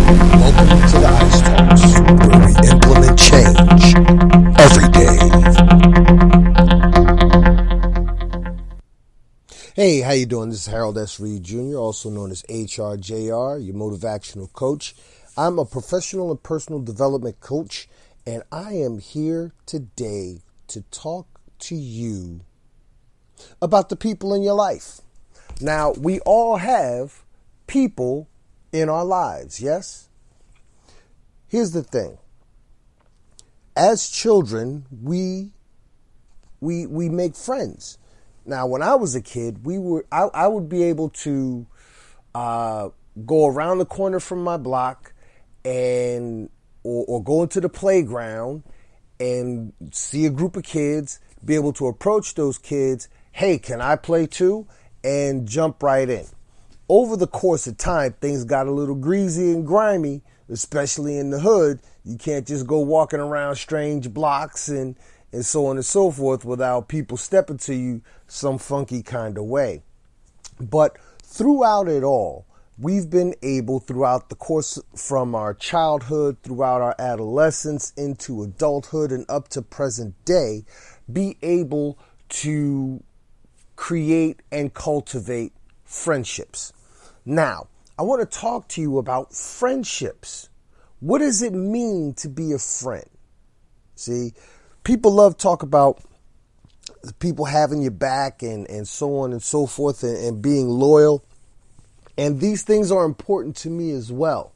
Welcome to the Ice Talks, where we implement change every day. Hey, how you doing? This is Harold S. Reed Jr., also known as hrjr, your motivational coach. I'm a professional and personal development coach, and I am here today to talk to you about the people in your life. Now, we all have people in our lives, yes? Here's the thing. As children, we make friends. Now, when I was a kid, I would be able to go around the corner from my block and or go into the playground and see a group of kids, be able to approach those kids, hey, can I play too? And jump right in. Over the course of time, things got a little greasy and grimy, especially in the hood. You can't just go walking around strange blocks and so on and so forth without people stepping to you some funky kind of way. But throughout it all, we've been able, throughout the course from our childhood, throughout our adolescence, into adulthood, and up to present day, be able to create and cultivate friendships. Now, I want to talk to you about friendships. What does it mean to be a friend? See, people love talk about people having your back and so on and so forth and being loyal. And these things are important to me as well.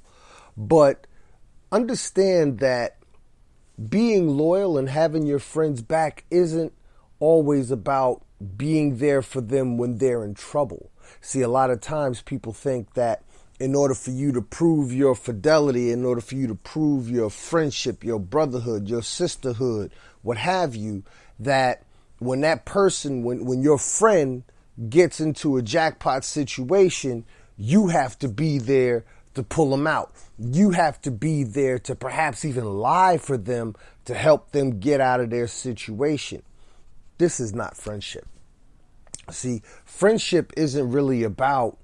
But understand that being loyal and having your friends back isn't always about being there for them when they're in trouble. See, a lot of times people think that in order for you to prove your fidelity, in order for you to prove your friendship, your brotherhood, your sisterhood, what have you, that when that person, when your friend gets into a jackpot situation, you have to be there to pull them out. You have to be there to perhaps even lie for them to help them get out of their situation. This is not friendship. See, friendship isn't really about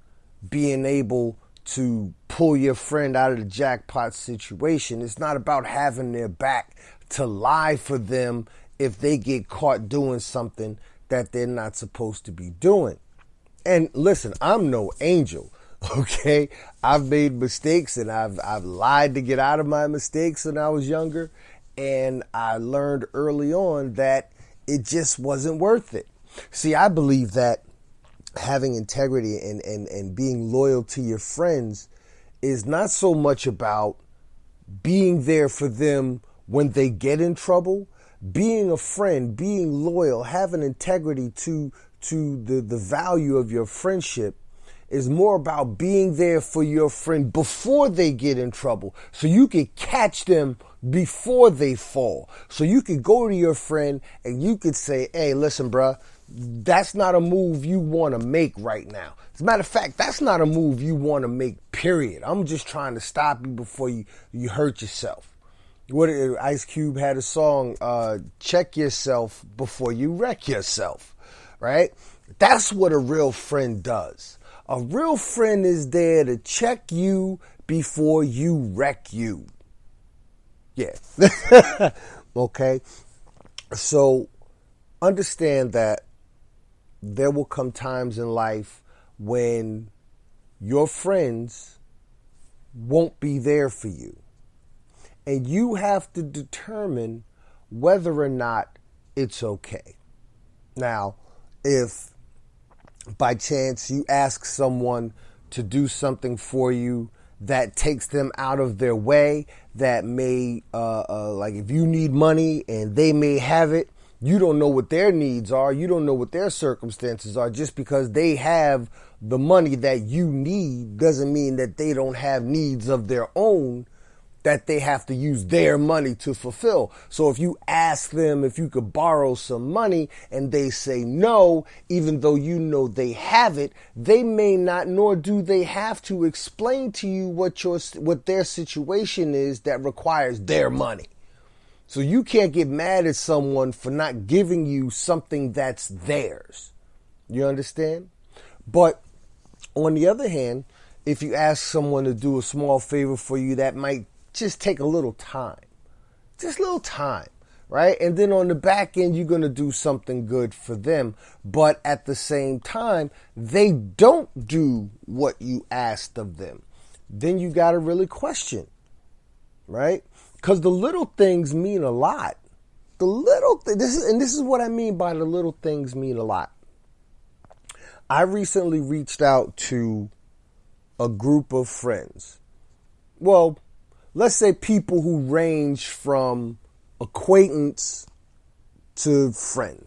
being able to pull your friend out of the jackpot situation. It's not about having their back to lie for them if they get caught doing something that they're not supposed to be doing. And listen, I'm no angel, okay? I've made mistakes and I've lied to get out of my mistakes when I was younger. And I learned early on that it just wasn't worth it. See, I believe that having integrity and being loyal to your friends is not so much about being there for them when they get in trouble. Being a friend, being loyal, having integrity to the value of your friendship is more about being there for your friend before they get in trouble, so you can catch them before they fall. So you could go to your friend and you could say, hey, listen, bruh, that's not a move you want to make right now. As a matter of fact, that's not a move you want to make, period. I'm just trying to stop you before you hurt yourself. Ice Cube had a song, check yourself before you wreck yourself, right? That's what a real friend does. A real friend is there to check you before you wreck you. Yeah. Okay. So understand that there will come times in life when your friends won't be there for you. And you have to determine whether or not it's okay. Now, if by chance you ask someone to do something for you that takes them out of their way, that may, like if you need money and they may have it, you don't know what their needs are. You don't know what their circumstances are. Just because they have the money that you need doesn't mean that they don't have needs of their own that they have to use their money to fulfill. So if you ask them if you could borrow some money and they say no, even though you know they have it, they may not, nor do they have to explain to you what their situation is that requires their money. So you can't get mad at someone for not giving you something that's theirs. You understand? But on the other hand, if you ask someone to do a small favor for you, that might just take a little time. Just a little time, right? And then on the back end, you're going to do something good for them. But at the same time, they don't do what you asked of them. Then you got to really question, right? Because the little things mean a lot. The little this is what I mean by the little things mean a lot. I recently reached out to a group of friends. Well, let's say people who range from acquaintance to friend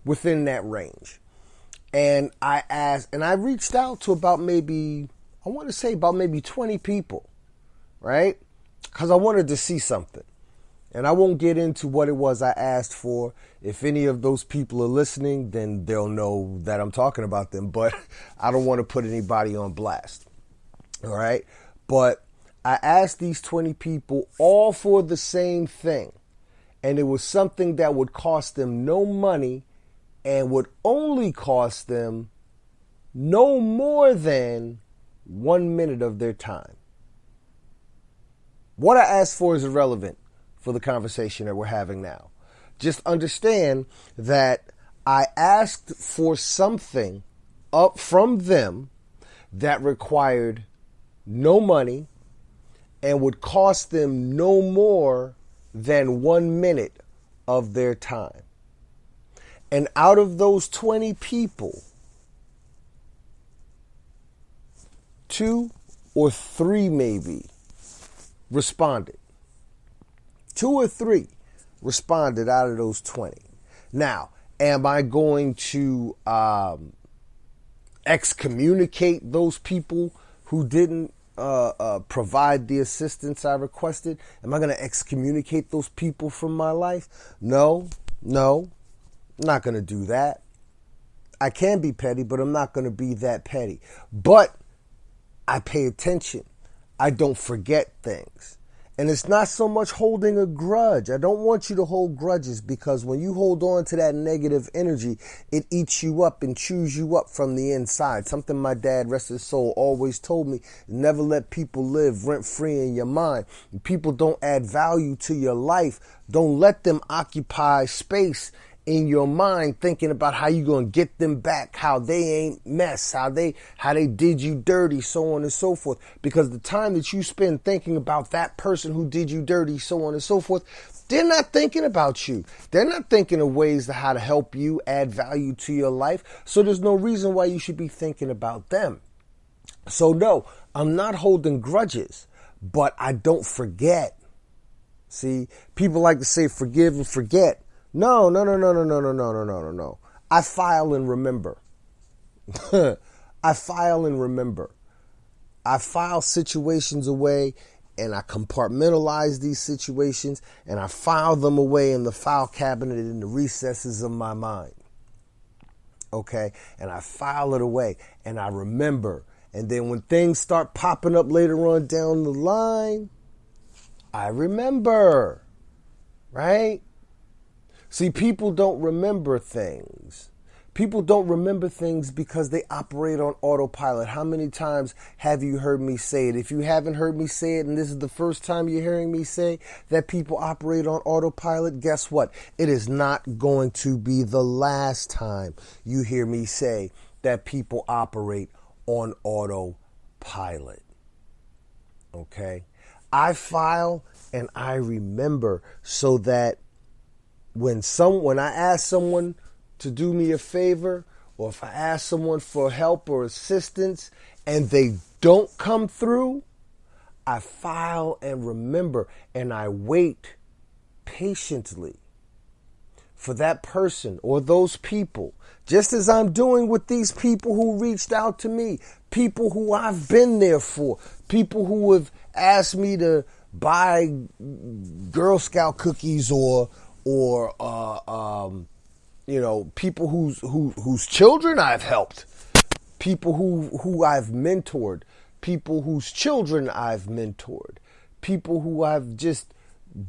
within that range. And I reached out to about maybe 20 people, right? Because I wanted to see something. And I won't get into what it was I asked for. If any of those people are listening, then they'll know that I'm talking about them. But I don't want to put anybody on blast. All right? But I asked these 20 people all for the same thing. And it was something that would cost them no money and would only cost them no more than 1 minute of their time. What I asked for is irrelevant for the conversation that we're having now. Just understand that I asked for something up from them that required no money and would cost them no more than 1 minute of their time. And out of those 20 people, 2 or 3 maybe responded. 2 or 3 responded out of those 20. Now, am I going to excommunicate those people who didn't provide the assistance I requested? Am I going to excommunicate those people from my life? No, I'm not going to do that. I can be petty, but I'm not going to be that petty. But I pay attention. I don't forget things. And it's not so much holding a grudge. I don't want you to hold grudges, because when you hold on to that negative energy, it eats you up and chews you up from the inside. Something my dad, rest his soul, always told me: never let people live rent-free in your mind. When people don't add value to your life, don't let them occupy space in your mind thinking about how you're going to get them back, how they ain't mess, how they did you dirty, so on and so forth. Because the time that you spend thinking about that person who did you dirty, so on and so forth, they're not thinking about you. They're not thinking of ways to how to help you add value to your life. So there's no reason why you should be thinking about them. So no, I'm not holding grudges, but I don't forget. See, people like to say forgive and forget. No. I file and remember. I file situations away, and I compartmentalize these situations, and I file them away in the file cabinet in the recesses of my mind. Okay? And I file it away, and I remember. And then when things start popping up later on down the line, I remember. Right? See, people don't remember things. People don't remember things because they operate on autopilot. How many times have you heard me say it? If you haven't heard me say it, and this is the first time you're hearing me say that people operate on autopilot, guess what? It is not going to be the last time you hear me say that people operate on autopilot. Okay? I file and I remember, so that when I ask someone to do me a favor, or if I ask someone for help or assistance and they don't come through, I file and remember, and I wait patiently for that person or those people, just as I'm doing with these people who reached out to me, people who I've been there for, people who have asked me to buy Girl Scout cookies or people whose children I've helped, people who I've mentored, people whose children I've mentored, people who I've just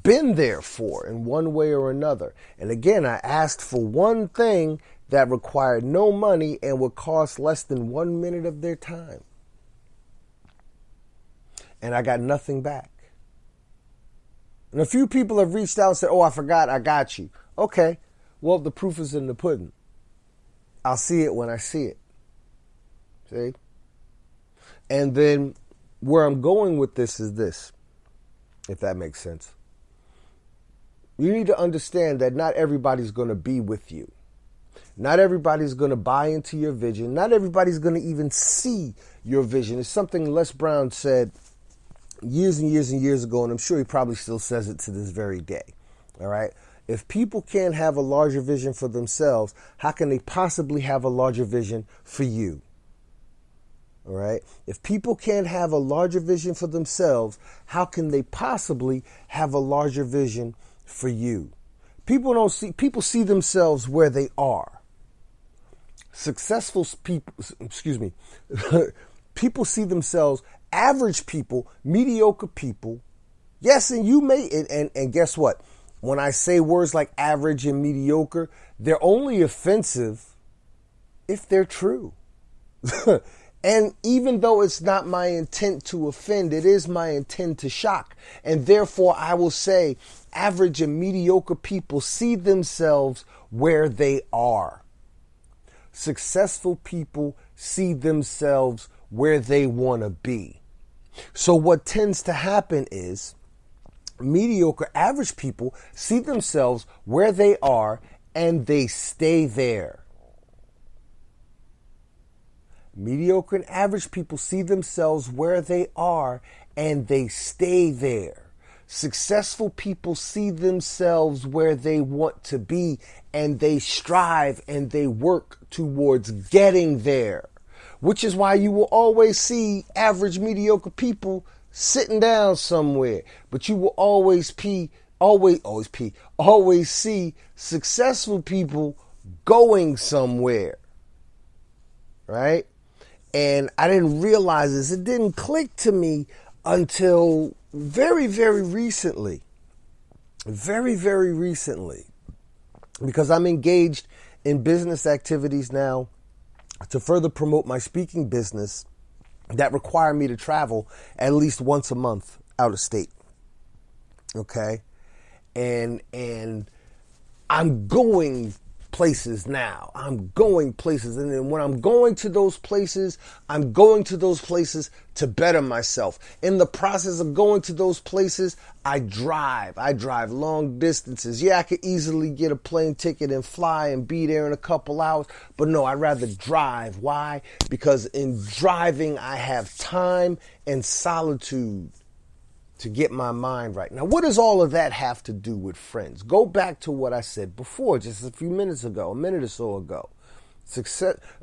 been there for in one way or another. And again, I asked for one thing that required no money and would cost less than 1 minute of their time. and I got nothing back. And a few people have reached out and said, oh, I forgot, I got you. Okay, well, the proof is in the pudding. I'll see it when I see it. See? And then where I'm going with this is this, if that makes sense. You need to understand that not everybody's going to be with you. Not everybody's going to buy into your vision. Not everybody's going to even see your vision. It's something Les Brown said years and years and years ago, and I'm sure he probably still says it to this very day. All right? If people can't have a larger vision for themselves, how can they possibly have a larger vision for you? All right? If people can't have a larger vision for themselves, how can they possibly have a larger vision for you? People see themselves where they are. Successful people, people see themselves, average people, mediocre people. Yes, and you may, and guess what? When I say words like average and mediocre, they're only offensive if they're true. And even though it's not my intent to offend, it is my intent to shock. And therefore, I will say average and mediocre people see themselves where they are. Successful people see themselves where they want to be. So what tends to happen is mediocre, average people see themselves where they are and they stay there. Mediocre and average people see themselves where they are and they stay there. Successful people see themselves where they want to be and they strive and they work towards getting there. Which is why you will always see average, mediocre people sitting down somewhere. But you will always see successful people going somewhere. Right? And I didn't realize this. It didn't click to me until very, very recently. Very, very recently. Because I'm engaged in business activities now to further promote my speaking business that require me to travel at least once a month out of state. Okay? And I'm going places now. I'm going places. And then when I'm going to those places, I'm going to those places to better myself. In the process of going to those places, I drive. I drive long distances. Yeah, I could easily get a plane ticket and fly and be there in a couple hours. But no, I'd rather drive. Why? Because in driving, I have time and solitude to get my mind right. Now, what does all of that have to do with friends? Go back to what I said before, just a few minutes ago, a minute or so ago.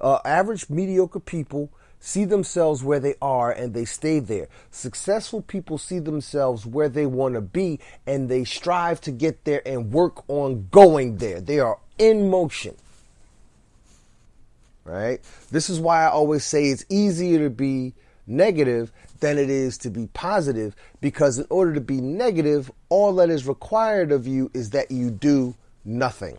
Average, mediocre people see themselves where they are and they stay there. Successful people see themselves where they want to be and they strive to get there and work on going there. They are in motion. Right? This is why I always say it's easier to be negative than it is to be positive, because in order to be negative, all that is required of you is that you do nothing.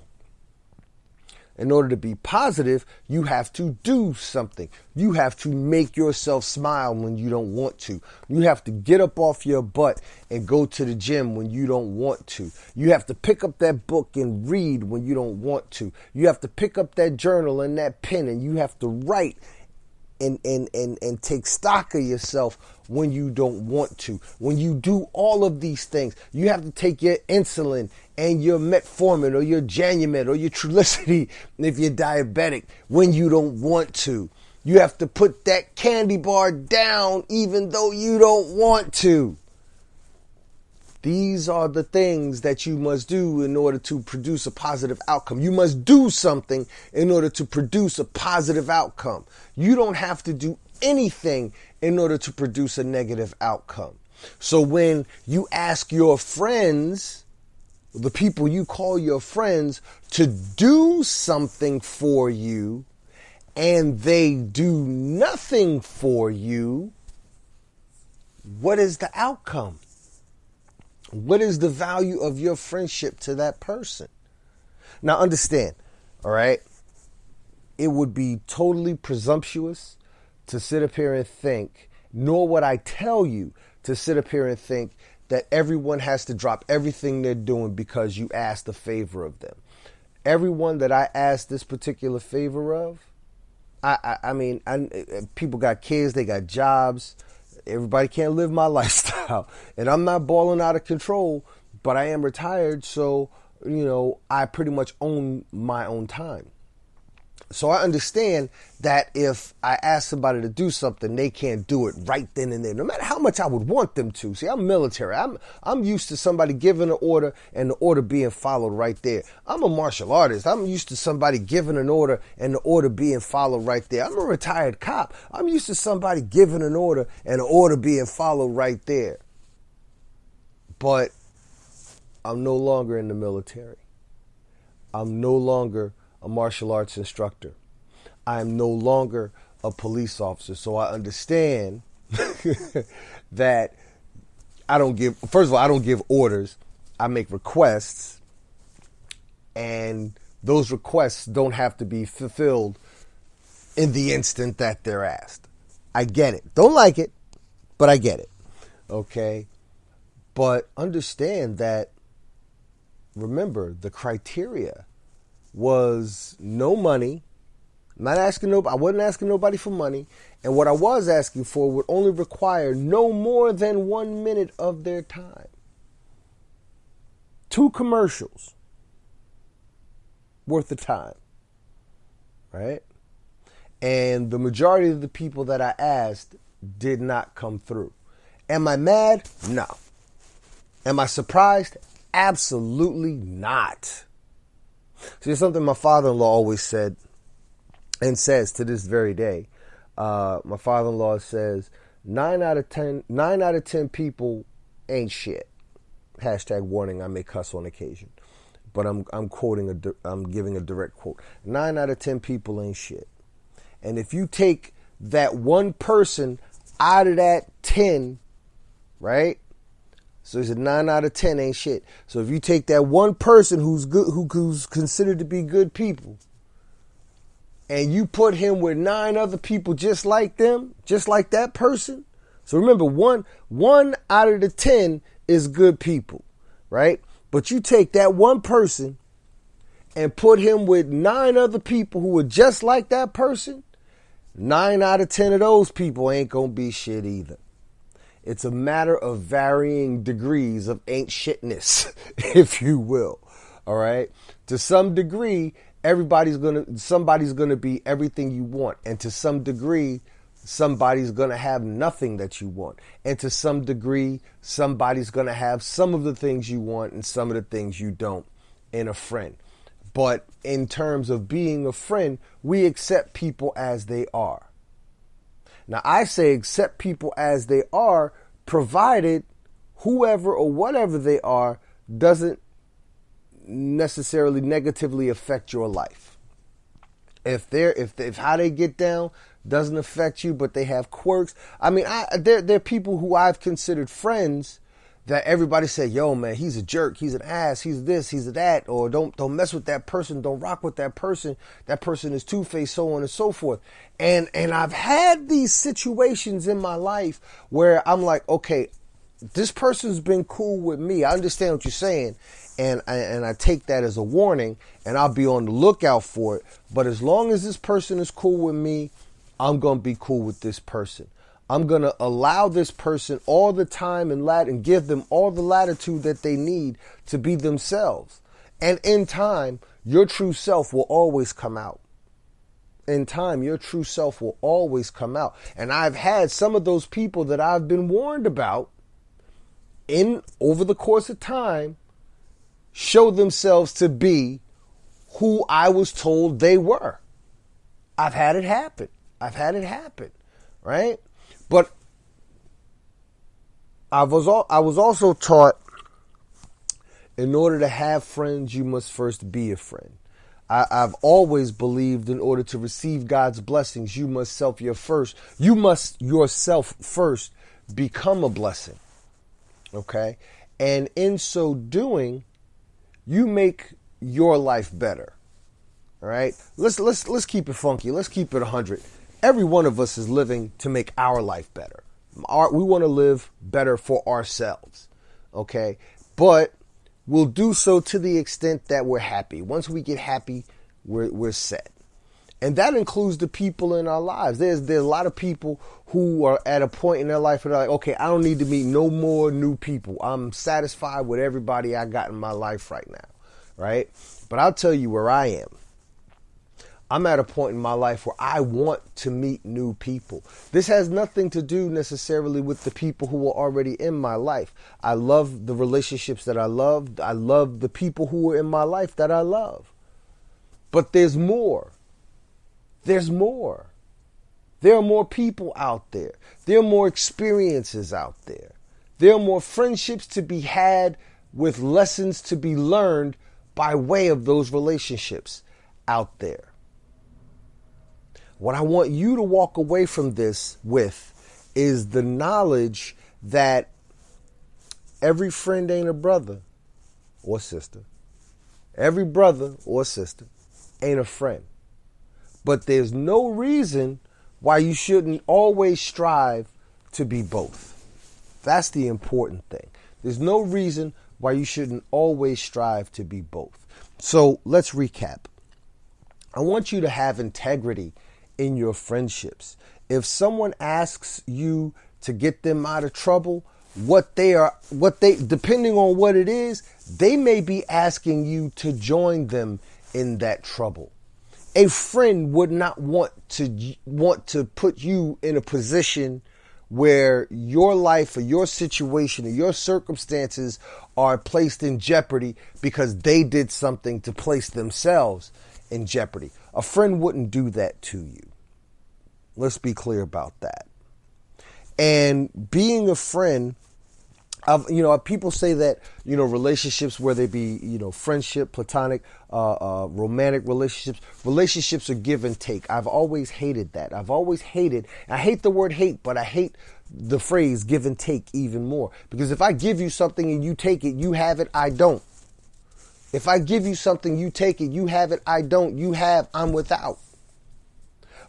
In order to be positive, you have to do something. You have to make yourself smile when you don't want to. You have to get up off your butt and go to the gym when you don't want to. You have to pick up that book and read when you don't want to. You have to pick up that journal and that pen and you have to write and take stock of yourself when you don't want to. When you do all of these things, you have to take your insulin and your metformin or your Janumet or your Trulicity if you're diabetic when you don't want to. You have to put that candy bar down even though you don't want to. These are the things that you must do in order to produce a positive outcome. You must do something in order to produce a positive outcome. You don't have to do anything in order to produce a negative outcome. So when you ask your friends, the people you call your friends, to do something for you, and they do nothing for you, what is the outcome? What is the value of your friendship to that person? Now understand, all right, it would be totally presumptuous to sit up here and think, nor would I tell you to sit up here and think that everyone has to drop everything they're doing because you asked a favor of them. Everyone that I asked this particular favor of, I mean, people got kids, they got jobs. Everybody can't live my lifestyle. And I'm not balling out of control, but I am retired. So, I pretty much own my own time. So I understand that if I ask somebody to do something, they can't do it right then and there, no matter how much I would want them to. See, I'm military. I'm used to somebody giving an order and the order being followed right there. I'm a martial artist. I'm used to somebody giving an order and the order being followed right there. I'm a retired cop. I'm used to somebody giving an order and the order being followed right there. But I'm no longer in the military. I'm no longer a martial arts instructor. I am no longer a police officer. So I understand that I don't give orders. I make requests, and those requests don't have to be fulfilled in the instant that they're asked. I get it. Don't like it, but I get it. Okay? But understand that, remember, the criteria was no money. I wasn't asking nobody for money. And what I was asking for would only require no more than 1 minute of their time. 2 commercials worth of time. Right? And the majority of the people that I asked did not come through. Am I mad? No. Am I surprised? Absolutely not. See, it's something my father-in-law always said and says to this very day. My father-in-law says 9 out of 10 people ain't shit. Hashtag warning, I may cuss on occasion. But I'm giving a direct quote. 9 out of 10 people ain't shit. And if you take that one person out of that 10, right? So he said 9 out of 10 ain't shit. So if you take that one person who's good, who's considered to be good people, and you put him with 9 other people just like them, just like that person. So remember, one out of the 10 is good people, right? But you take that one person and put him with 9 other people who are just like that person, 9 out of 10 of those people ain't gonna be shit either. It's a matter of varying degrees of ain't shitness, if you will. All right. To some degree, somebody's gonna be everything you want, and to some degree, somebody's gonna have nothing that you want, and to some degree, somebody's gonna have some of the things you want and some of the things you don't in a friend. But in terms of being a friend, we accept people as they are. Now, I say accept people as they are, provided whoever or whatever they are doesn't necessarily negatively affect your life. If how they get down doesn't affect you, but they have quirks. I mean, there are people who I've considered friends that everybody said, yo, man, he's a jerk, he's an ass, he's this, he's that, or don't mess with that person, don't rock with that person is two-faced, so on and so forth. And I've had these situations in my life where I'm like, okay, this person's been cool with me. I understand what you're saying, and I take that as a warning, and I'll be on the lookout for it. But as long as this person is cool with me, I'm going to be cool with this person. I'm going to allow this person all the time and give them all the latitude that they need to be themselves. And in time, your true self will always come out. In time, your true self will always come out. And I've had some of those people that I've been warned about over the course of time show themselves to be who I was told they were. I've had it happen. Right? But I was also taught, in order to have friends, you must first be a friend. I've always believed in order to receive God's blessings, you must yourself first become a blessing. Okay? And in so doing, you make your life better. All right? Let's keep it funky. Let's keep it 100. Every one of us is living to make our life better. We want to live better for ourselves. Okay. But we'll do so to the extent that we're happy. Once we get happy, we're set. And that includes the people in our lives. There's a lot of people who are at a point in their life where they're like, okay, I don't need to meet no more new people. I'm satisfied with everybody I got in my life right now, right? But I'll tell you where I am. I'm at a point in my life where I want to meet new people. This has nothing to do necessarily with the people who are already in my life. I love the relationships that I love. I love the people who are in my life that I love. But there's more. There's more. There are more people out there. There are more experiences out there. There are more friendships to be had with lessons to be learned by way of those relationships out there. What I want you to walk away from this with is the knowledge that every friend ain't a brother or sister. Every brother or sister ain't a friend. But there's no reason why you shouldn't always strive to be both. That's the important thing. There's no reason why you shouldn't always strive to be both. So let's recap. I want you to have integrity in your friendships. If someone asks you to get them out of trouble, depending on what it is, they may be asking you to join them in that trouble. A friend would not want to put you in a position where your life or your situation or your circumstances are placed in jeopardy because they did something to place themselves in jeopardy. A friend wouldn't do that to you. Let's be clear about that. And being a friend, people say that, relationships, whether they be, friendship, platonic, romantic relationships are give and take. I've always hated that. I hate the word hate, but I hate the phrase give and take even more. Because if I give you something and you take it, you have it, I don't. If I give you something, you take it, you have it, I don't. You have, I'm without.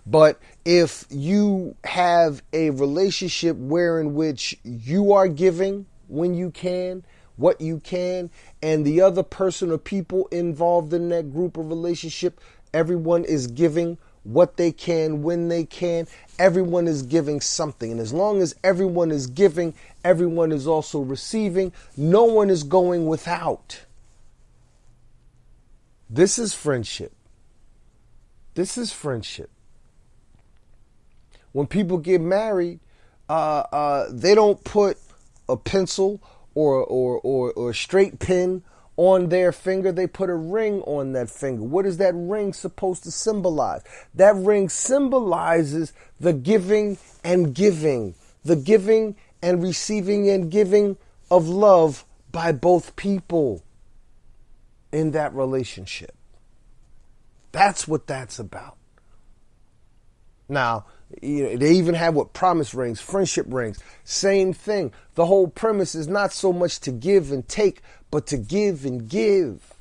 But if you have a relationship wherein which you are giving when you can, what you can, and the other person or people involved in that group or relationship, everyone is giving what they can, when they can, everyone is giving something. And as long as everyone is giving, everyone is also receiving. No one is going without. This is friendship. This is friendship. When people get married, they don't put a pencil or a straight pin on their finger. They put a ring on that finger. What is that ring supposed to symbolize? That ring symbolizes the giving and giving, the giving and receiving and giving of love by both people in that relationship. That's what that's about. Now, they even have promise rings, friendship rings, same thing. The whole premise is not so much to give and take, but to give and give.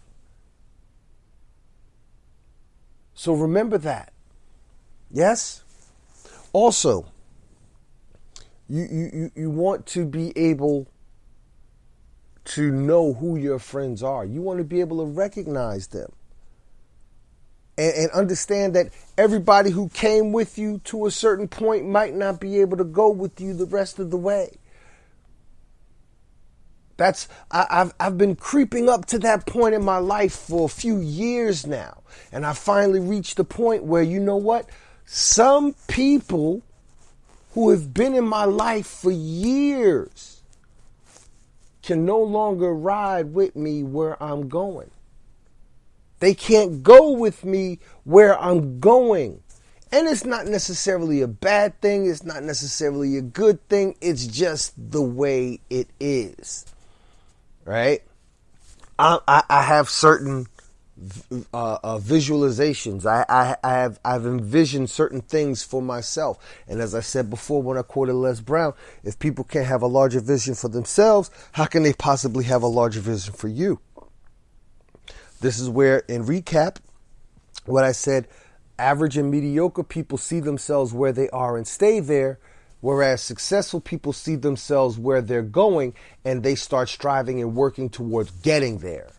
So remember that. Yes? Also, you want to be able to know who your friends are. You want to be able to recognize them. And understand that everybody who came with you to a certain point might not be able to go with you the rest of the way. I've been creeping up to that point in my life for a few years now. And I finally reached the point where, you know what? Some people who have been in my life for years can no longer ride with me where I'm going. They can't go with me where I'm going. And it's not necessarily a bad thing. It's not necessarily a good thing. It's just the way it is. Right? I have certain visualizations. I've envisioned certain things for myself. And as I said before when I quoted Les Brown, if people can't have a larger vision for themselves, how can they possibly have a larger vision for you? This is where, in recap, what I said, average and mediocre people see themselves where they are and stay there. Whereas successful people see themselves where they're going and they start striving and working towards getting there.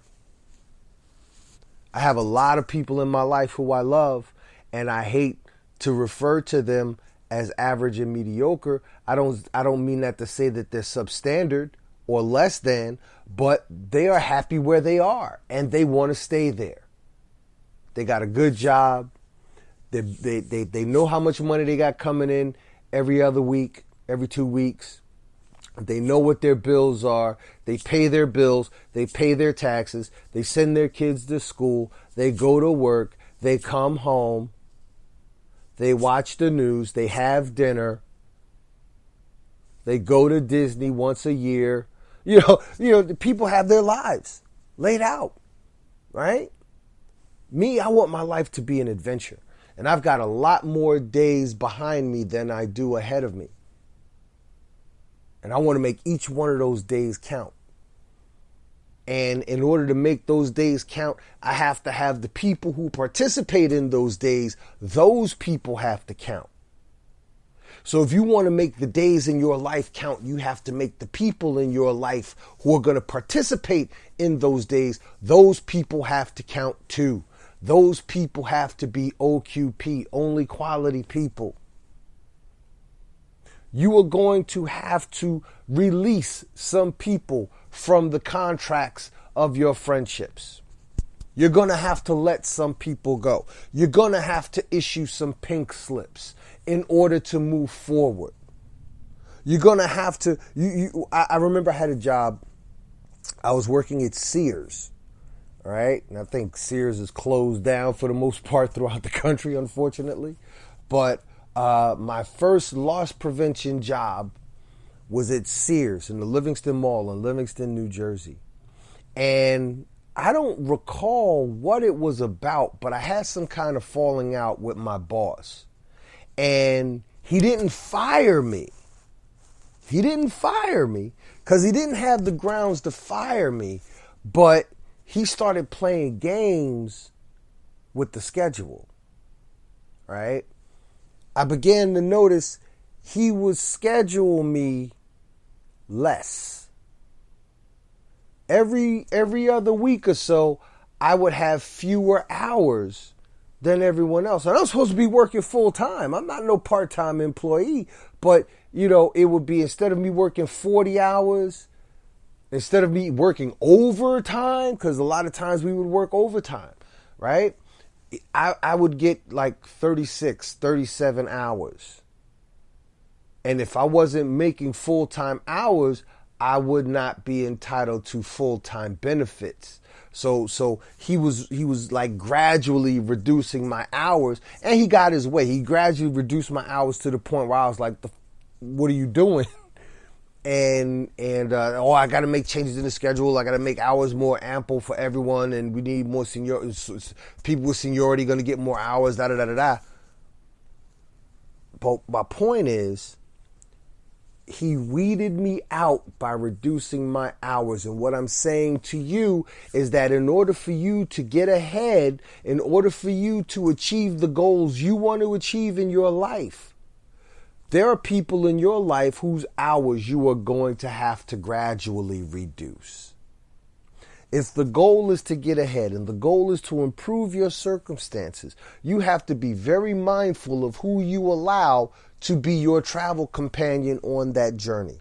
I have a lot of people in my life who I love, and I hate to refer to them as average and mediocre. I don't mean that to say that they're substandard or less than, but they are happy where they are and they want to stay there. They got a good job. They know how much money they got coming in every other week, every 2 weeks. They know what their bills are. They pay their bills. They pay their taxes. They send their kids to school. They go to work. They come home. They watch the news. They have dinner. They go to Disney once a year. You know, the people have their lives laid out, right? Me, I want my life to be an adventure. And I've got a lot more days behind me than I do ahead of me. And I want to make each one of those days count. And in order to make those days count, I have to have the people who participate in those days, those people have to count. So if you want to make the days in your life count, you have to make the people in your life who are going to participate in those days, those people have to count too. Those people have to be OQP, only quality people. You are going to have to release some people from the contracts of your friendships. You're going to have to let some people go. You're going to have to issue some pink slips in order to move forward. You're going to have to, I remember I had a job. I was working at Sears. All right. And I think Sears is closed down for the most part throughout the country, unfortunately. But my first loss prevention job was at Sears in the Livingston Mall in Livingston, New Jersey. And I don't recall what it was about, but I had some kind of falling out with my boss. And he didn't fire me. He didn't fire me because he didn't have the grounds to fire me, but he started playing games with the schedule, right? I began to notice he would schedule me less. Every other week or so, I would have fewer hours than everyone else. And I'm supposed to be working full time. I'm not no part-time employee, but it would be, instead of me working 40 hours, instead of me working overtime, because a lot of times we would work overtime, right? I would get like 36, 37 hours. And if I wasn't making full-time hours, I would not be entitled to full-time benefits. So he was like gradually reducing my hours, and he got his way. He gradually reduced my hours to the point where I was like, what are you doing? And I got to make changes in the schedule. I got to make hours more ample for everyone, and we need more people with seniority going to get more hours. Da da da da da. But my point is, he weeded me out by reducing my hours. And what I'm saying to you is that in order for you to get ahead, in order for you to achieve the goals you want to achieve in your life, there are people in your life whose hours you are going to have to gradually reduce. If the goal is to get ahead and the goal is to improve your circumstances, you have to be very mindful of who you allow to be your travel companion on that journey.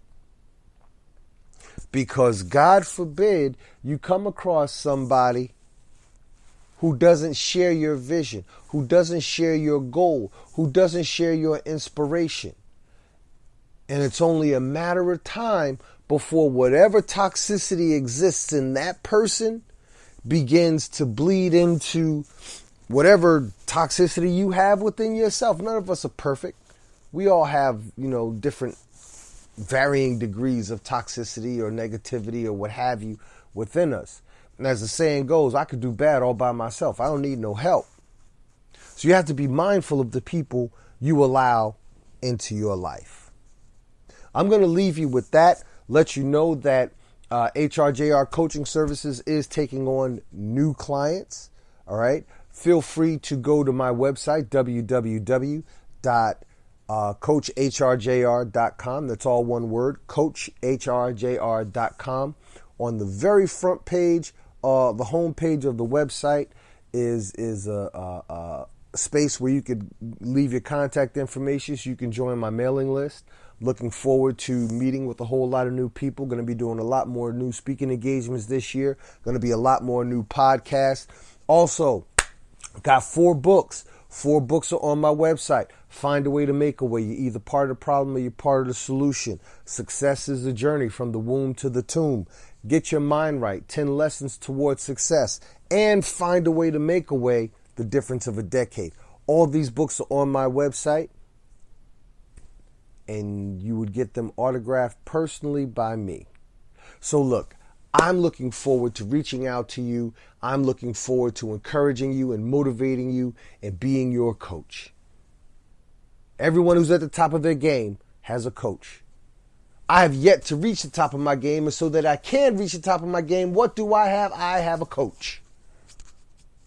Because God forbid you come across somebody who doesn't share your vision, who doesn't share your goal, who doesn't share your inspiration. And it's only a matter of time before whatever toxicity exists in that person begins to bleed into whatever toxicity you have within yourself. None of us are perfect. We all have, different varying degrees of toxicity or negativity or what have you within us. And as the saying goes, I could do bad all by myself. I don't need no help. So you have to be mindful of the people you allow into your life. I'm going to leave you with that. Let you know that hrjr Coaching Services is taking on new clients. All right. Feel free to go to my website, www.hrjr CoachHRJR.com. That's all one word, CoachHRJR.com. On the very front page, the home page of the website is a space where you could leave your contact information so you can join my mailing list. Looking forward to meeting with a whole lot of new people. Going to be doing a lot more new speaking engagements this year. Going to be a lot more new podcasts. Also, got 4 books. 4 books are on my website. Find a way to make a way. You're either part of the problem or you're part of the solution. Success is a journey from the womb to the tomb. Get your mind right. 10 lessons towards success. And find a way to make a way. The difference of a decade. All these books are on my website. And you would get them autographed personally by me. So look, I'm looking forward to reaching out to you. I'm looking forward to encouraging you and motivating you and being your coach. Everyone who's at the top of their game has a coach. I have yet to reach the top of my game, and so that I can reach the top of my game, what do I have? I have a coach.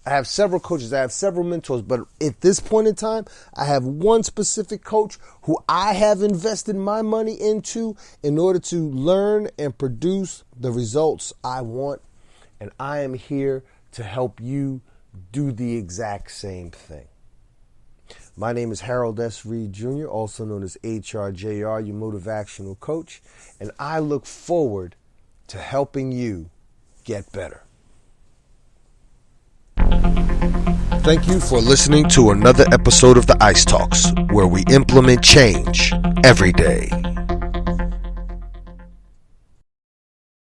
I have several coaches. I have several mentors. But at this point in time, I have one specific coach who I have invested my money into in order to learn and produce the results I want. And I am here to help you do the exact same thing. My name is Harold S. Reed Jr., also known as hrjr, your motivational coach. And I look forward to helping you get better. Thank you for listening to another episode of the Ice Talks, where we implement change every day.